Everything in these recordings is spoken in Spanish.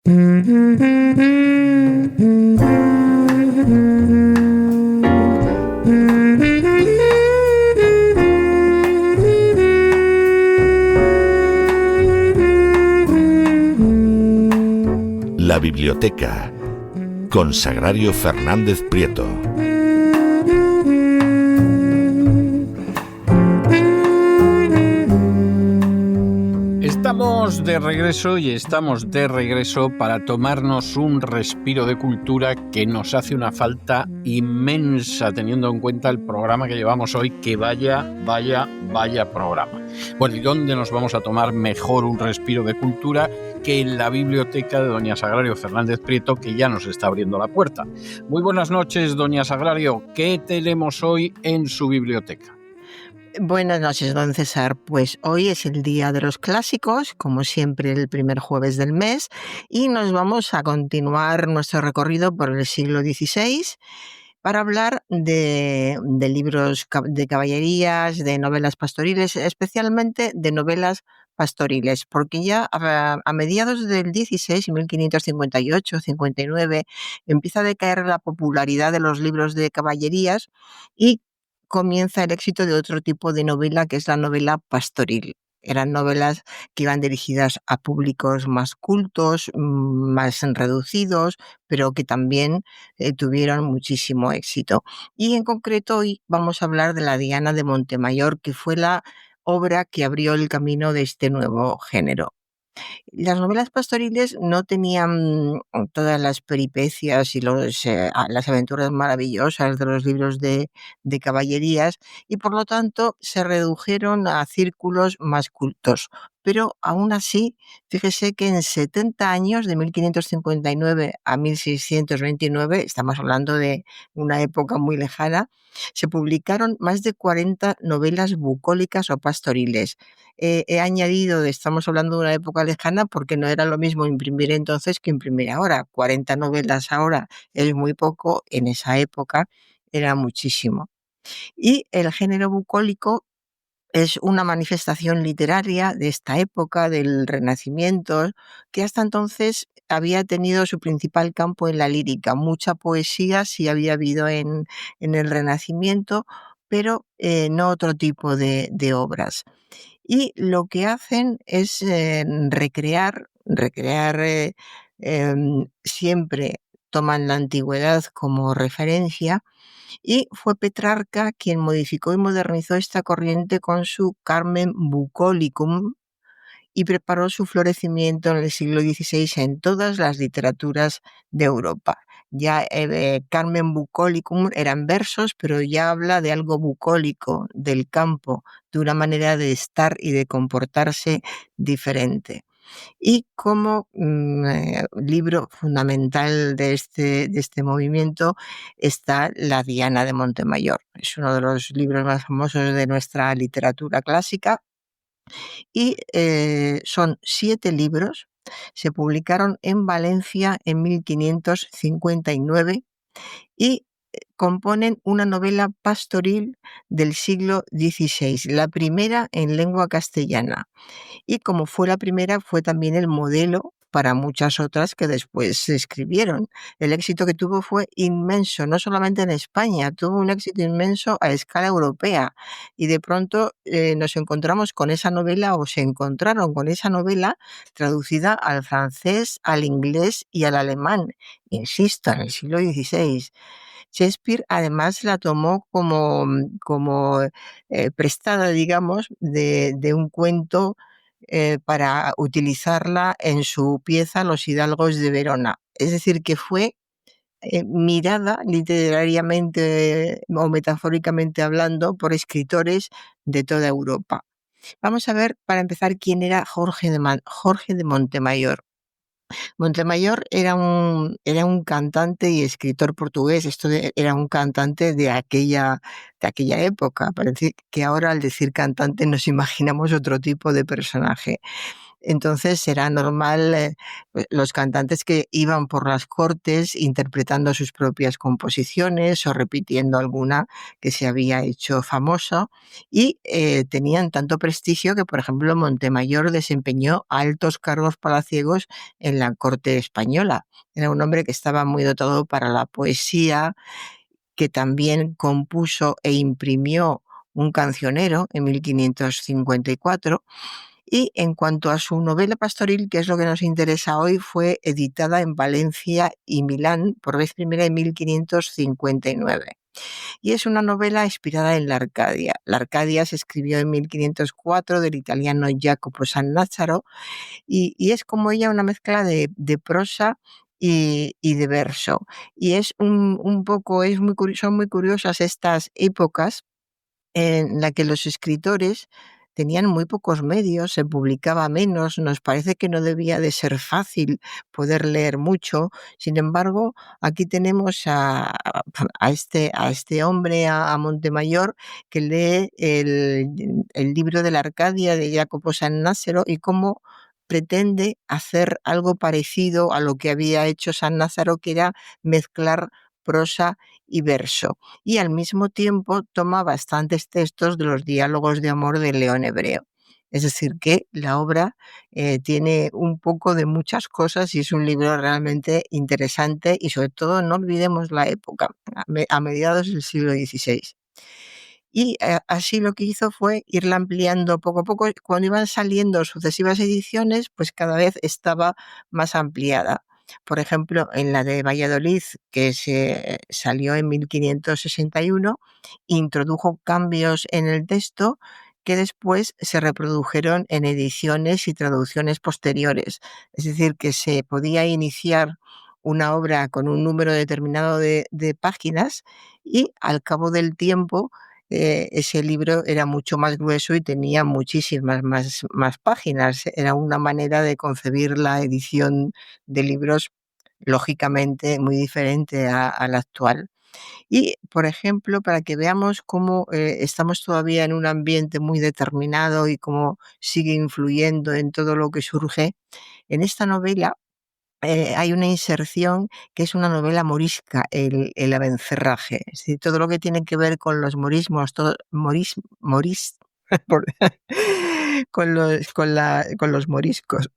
La biblioteca con Sagrario Fernández Prieto. Estamos de regreso para tomarnos un respiro de cultura que nos hace una falta inmensa teniendo en cuenta el programa que llevamos hoy, que vaya programa. Bueno, ¿y dónde nos vamos a tomar mejor un respiro de cultura que en la biblioteca de doña Sagrario Fernández Prieto, que ya nos está abriendo la puerta? Muy buenas noches, doña Sagrario. ¿Qué tenemos hoy en su biblioteca? Buenas noches, don César. Pues hoy es el Día de los Clásicos, como siempre el primer jueves del mes, y nos vamos a continuar nuestro recorrido por el siglo XVI para hablar de libros de caballerías, de novelas pastoriles, especialmente de novelas pastoriles, porque ya a mediados del 16, 1558, 59, empieza a decaer la popularidad de los libros de caballerías y comienza el éxito de otro tipo de novela, que es la novela pastoril. Eran novelas que iban dirigidas a públicos más cultos, más reducidos, pero que también tuvieron muchísimo éxito. Y en concreto hoy vamos a hablar de la Diana de Montemayor, que fue la obra que abrió el camino de este nuevo género. Las novelas pastoriles no tenían todas las peripecias y las aventuras maravillosas de los libros de caballerías, y por lo tanto se redujeron a círculos más cultos. Pero aún así, fíjese que en 70 años, de 1559 a 1629, estamos hablando de una época muy lejana, se publicaron más de 40 novelas bucólicas o pastoriles. He añadido, estamos hablando de una época lejana, porque no era lo mismo imprimir entonces que imprimir ahora. 40 novelas ahora es muy poco, en esa época era muchísimo. Y el género bucólico es una manifestación literaria de esta época, del Renacimiento, que hasta entonces había tenido su principal campo en la lírica. Mucha poesía sí había habido en el Renacimiento, pero no otro tipo de obras. Y lo que hacen es recrear, siempre toman la antigüedad como referencia, y fue Petrarca quien modificó y modernizó esta corriente con su Carmen Bucolicum y preparó su florecimiento en el siglo XVI en todas las literaturas de Europa. Ya Carmen Bucolicum eran versos, pero ya habla de algo bucólico, del campo, de una manera de estar y de comportarse diferente. Y como libro fundamental de este movimiento está La Diana de Montemayor. Es uno de los libros más famosos de nuestra literatura clásica y son 7 libros. Se publicaron en Valencia en 1559 y componen una novela pastoril del siglo XVI, la primera en lengua castellana. Y como fue la primera, fue también el modelo para muchas otras que después se escribieron. El éxito que tuvo fue inmenso, no solamente en España, tuvo un éxito inmenso a escala europea. Y de pronto nos encontramos con esa novela, o se encontraron con esa novela traducida al francés, al inglés y al alemán. Insisto, en el siglo XVI. Shakespeare además la tomó como prestada, digamos, de un cuento para utilizarla en su pieza Los Hidalgos de Verona. Es decir, que fue mirada literariamente o metafóricamente hablando por escritores de toda Europa. Vamos a ver, para empezar, quién era Jorge de Montemayor. Montemayor era un cantante y escritor portugués. Era un cantante de aquella época. Parece que ahora, al decir cantante, nos imaginamos otro tipo de personaje. Entonces era normal los cantantes que iban por las cortes interpretando sus propias composiciones o repitiendo alguna que se había hecho famosa, y tenían tanto prestigio que, por ejemplo, Montemayor desempeñó altos cargos palaciegos en la corte española. Era un hombre que estaba muy dotado para la poesía, que también compuso e imprimió un cancionero en 1554. Y en cuanto a su novela pastoril, que es lo que nos interesa hoy, fue editada en Valencia y Milán por vez primera en 1559. Y es una novela inspirada en la Arcadia. La Arcadia se escribió en 1504 del italiano Jacopo Sannazzaro, y es como ella una mezcla de prosa y de verso. Y es un poco, son muy curiosas estas épocas en la que los escritores tenían muy pocos medios, se publicaba menos, nos parece que no debía de ser fácil poder leer mucho. Sin embargo, aquí tenemos a este hombre, a Montemayor, que lee el libro de la Arcadia de Jacopo Sannazaro y cómo pretende hacer algo parecido a lo que había hecho Sannazaro, que era mezclar prosa y verso, y al mismo tiempo toma bastantes textos de los diálogos de amor de León Hebreo. Es decir, que la obra tiene un poco de muchas cosas y es un libro realmente interesante, y sobre todo no olvidemos la época, a mediados del siglo XVI. Y así lo que hizo fue irla ampliando poco a poco. Cuando iban saliendo sucesivas ediciones, pues cada vez estaba más ampliada. Por ejemplo, en la de Valladolid, que se salió en 1561, introdujo cambios en el texto que después se reprodujeron en ediciones y traducciones posteriores. Es decir, que se podía iniciar una obra con un número determinado de páginas, y al cabo del tiempo ese libro era mucho más grueso y tenía muchísimas más páginas. Era una manera de concebir la edición de libros lógicamente muy diferente a la actual. Y, por ejemplo, para que veamos cómo estamos todavía en un ambiente muy determinado y cómo sigue influyendo en todo lo que surge, en esta novela hay una inserción que es una novela morisca, el Abencerraje. Es decir, todo lo que tiene que ver con los morismos, todo, por- con los moriscos,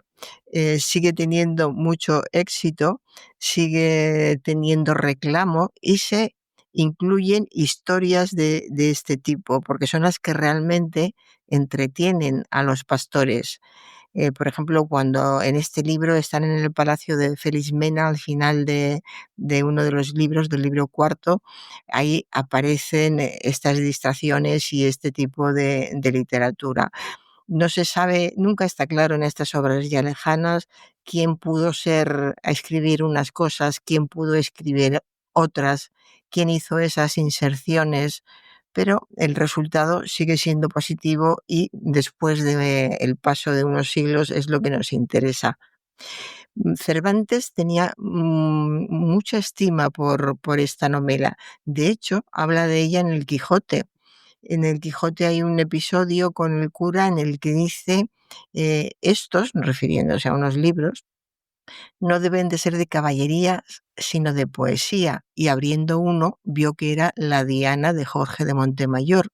sigue teniendo mucho éxito, sigue teniendo reclamo, y se incluyen historias de este tipo, porque son las que realmente entretienen a los pastores. Por ejemplo, cuando en este libro están en el palacio de Félix Mena, al final de uno de los libros, del libro cuarto, ahí aparecen estas distracciones y este tipo de literatura. No se sabe, nunca está claro en estas obras ya lejanas quién pudo ser a escribir unas cosas, quién pudo escribir otras, quién hizo esas inserciones, pero el resultado sigue siendo positivo, y después del paso de unos siglos es lo que nos interesa. Cervantes tenía mucha estima por esta novela. De hecho, habla de ella en el Quijote. En el Quijote hay un episodio con el cura en el que dice, estos, refiriéndose a unos libros, no deben de ser de caballería, sino de poesía, y abriendo uno vio que era la Diana de Jorge de Montemayor,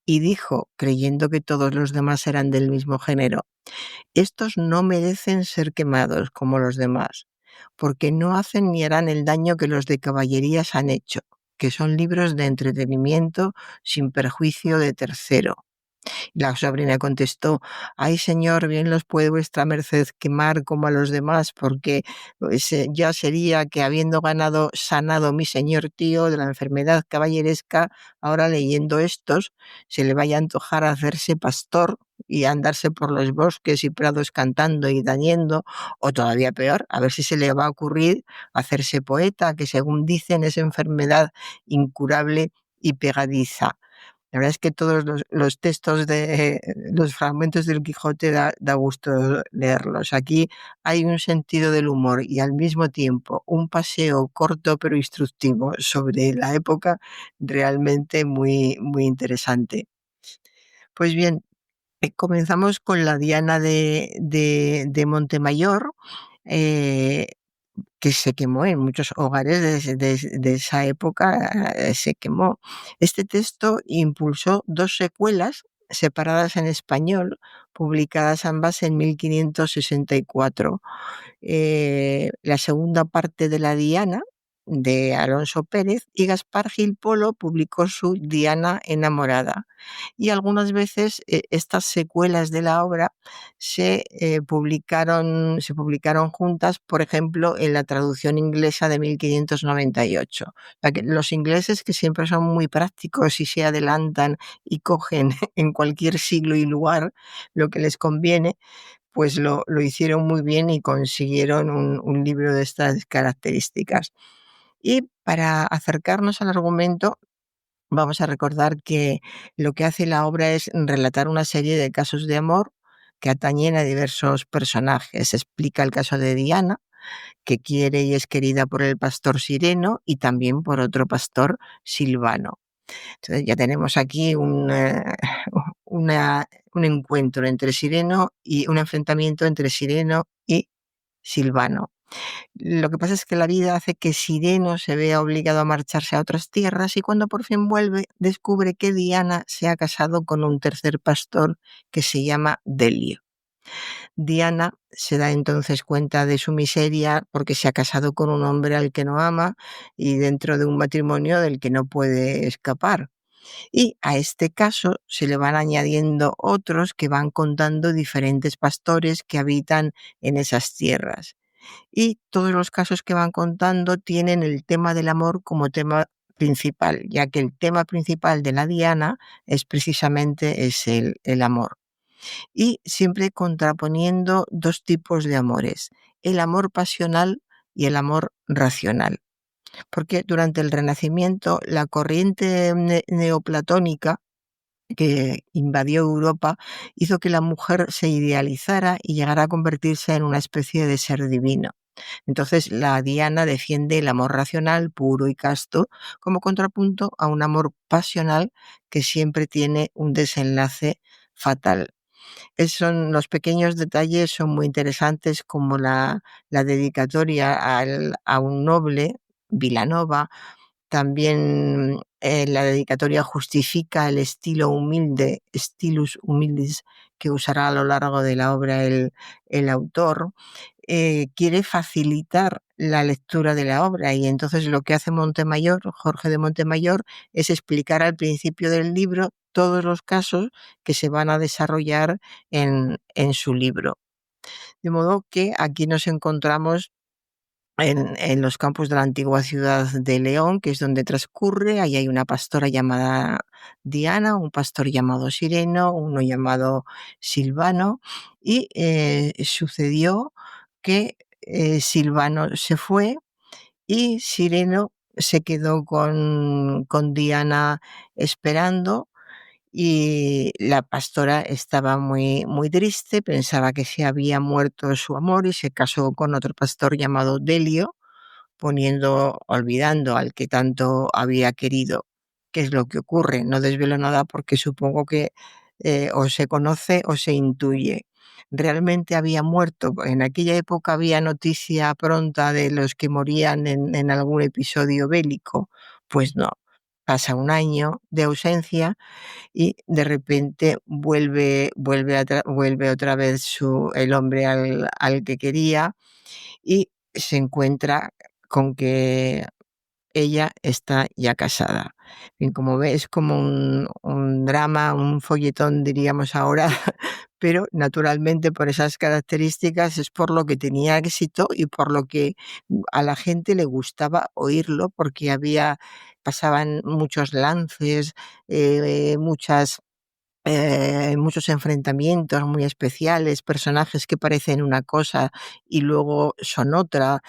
y dijo, creyendo que todos los demás eran del mismo género: estos no merecen ser quemados como los demás, porque no hacen ni harán el daño que los de caballerías han hecho, que son libros de entretenimiento sin perjuicio de tercero. La sobrina contestó: ay, señor, bien los puede vuestra merced quemar como a los demás, porque pues, ya sería que, habiendo sanado mi señor tío de la enfermedad caballeresca, ahora leyendo estos se le vaya a antojar hacerse pastor y andarse por los bosques y prados cantando y tañendo, o todavía peor, a ver si se le va a ocurrir hacerse poeta, que según dicen es enfermedad incurable y pegadiza. La verdad es que todos los textos de los fragmentos del Quijote da gusto leerlos. Aquí hay un sentido del humor y al mismo tiempo un paseo corto pero instructivo sobre la época realmente muy, muy interesante. Pues bien, Comenzamos con la Diana de Montemayor, que se quemó en muchos hogares de esa época, se quemó. Este texto impulsó 2 secuelas separadas en español, publicadas ambas en 1564. La segunda parte de la Diana, de Alonso Pérez, y Gaspar Gil Polo publicó su Diana enamorada. Y algunas veces estas secuelas de la obra se publicaron juntas, por ejemplo, en la traducción inglesa de 1598. O sea, que los ingleses, que siempre son muy prácticos y se adelantan y cogen en cualquier siglo y lugar lo que les conviene, pues lo hicieron muy bien y consiguieron un libro de estas características. Y para acercarnos al argumento, vamos a recordar que lo que hace la obra es relatar una serie de casos de amor que atañen a diversos personajes. Explica el caso de Diana, que quiere y es querida por el pastor Sireno y también por otro pastor, Silvano. Entonces ya tenemos aquí un encuentro entre Sireno y un enfrentamiento entre Sireno y Silvano. Lo que pasa es que la vida hace que Sireno se vea obligado a marcharse a otras tierras y cuando por fin vuelve descubre que Diana se ha casado con un tercer pastor que se llama Delio. Diana se da entonces cuenta de su miseria porque se ha casado con un hombre al que no ama y dentro de un matrimonio del que no puede escapar. Y a este caso se le van añadiendo otros que van contando diferentes pastores que habitan en esas tierras. Y todos los casos que van contando tienen el tema del amor como tema principal, ya que el tema principal de la Diana es precisamente el amor. Y siempre contraponiendo 2 tipos de amores, el amor pasional y el amor racional. Porque durante el Renacimiento la corriente neoplatónica que invadió Europa hizo que la mujer se idealizara y llegara a convertirse en una especie de ser divino. Entonces la Diana defiende el amor racional, puro y casto, como contrapunto a un amor pasional que siempre tiene un desenlace fatal. Los pequeños detalles son muy interesantes, como la dedicatoria a un noble, Vilanova. También la dedicatoria justifica el estilo humilde, stilus humildis, que usará a lo largo de la obra el autor. Quiere facilitar la lectura de la obra y entonces lo que hace Montemayor, Jorge de Montemayor, es explicar al principio del libro todos los casos que se van a desarrollar en su libro. De modo que aquí nos encontramos en los campos de la antigua ciudad de León, que es donde transcurre. Ahí hay una pastora llamada Diana, un pastor llamado Sireno, uno llamado Silvano, y sucedió que Silvano se fue y Sireno se quedó con Diana esperando. Y la pastora estaba muy, muy triste, pensaba que se había muerto su amor y se casó con otro pastor llamado Delio, olvidando al que tanto había querido. ¿Qué es lo que ocurre? No desvelo nada porque supongo que o se conoce o se intuye. ¿Realmente había muerto? En aquella época había noticia pronta de los que morían en algún episodio bélico. Pues no. Pasa un año de ausencia y de repente vuelve otra vez el hombre al que quería y se encuentra con que ella está ya casada. Bien, como ves, es como un drama, un folletón, diríamos ahora, pero naturalmente por esas características es por lo que tenía éxito y por lo que a la gente le gustaba oírlo, porque pasaban muchos lances, muchos enfrentamientos muy especiales, personajes que parecen una cosa y luego son otra,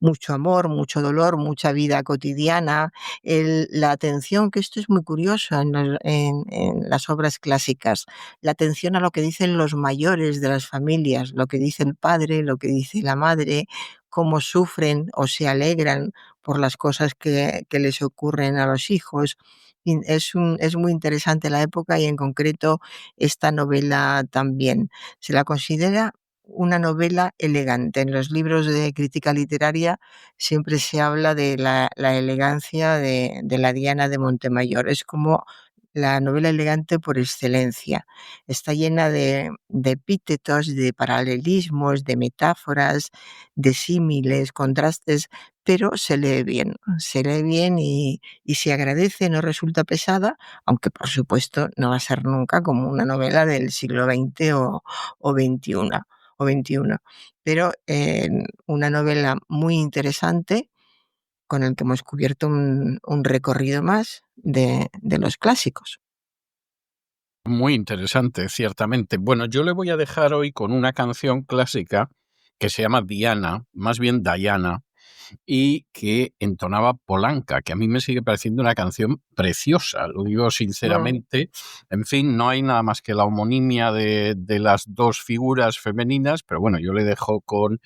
mucho amor, mucho dolor, mucha vida cotidiana, la atención, que esto es muy curioso en las obras clásicas, la atención a lo que dicen los mayores de las familias, lo que dice el padre, lo que dice la madre, cómo sufren o se alegran por las cosas que les ocurren a los hijos. Es muy interesante la época y en concreto esta novela también. Se la considera una novela elegante. En los libros de crítica literaria siempre se habla de la elegancia de la Diana de Montemayor. Es como la novela elegante por excelencia. Está llena de epítetos, de paralelismos, de metáforas, de símiles, contrastes, pero se lee bien y se agradece, no resulta pesada, aunque por supuesto no va a ser nunca como una novela del siglo XX o XXI. Pero una novela muy interesante con el que hemos cubierto un recorrido más de los clásicos. Muy interesante, ciertamente. Bueno, yo le voy a dejar hoy con una canción clásica que se llama Diana, más bien Diana, y que entonaba Polanca, que a mí me sigue pareciendo una canción preciosa, lo digo sinceramente. En fin, no hay nada más que la homonimia de las dos figuras femeninas, pero bueno, yo le dejo con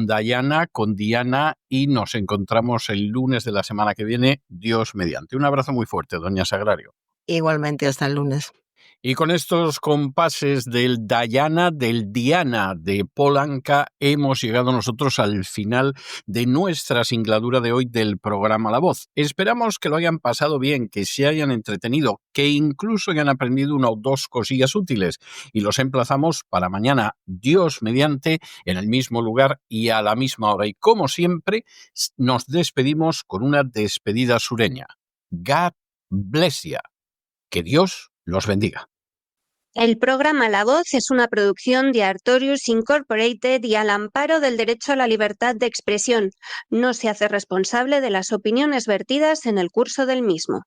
Diana, con Diana, y nos encontramos el lunes de la semana que viene, Dios mediante. Un abrazo muy fuerte, doña Sagrario. Igualmente, hasta el lunes. Y con estos compases del Diana de Polanca hemos llegado nosotros al final de nuestra singladura de hoy del programa La Voz. Esperamos que lo hayan pasado bien, que se hayan entretenido, que incluso hayan aprendido una o dos cosillas útiles. Y los emplazamos para mañana, Dios mediante, en el mismo lugar y a la misma hora. Y como siempre, nos despedimos con una despedida sureña. God bless you. Que Dios los bendiga. El programa La Voz es una producción de Artorius Incorporated y al amparo del derecho a la libertad de expresión. No se hace responsable de las opiniones vertidas en el curso del mismo.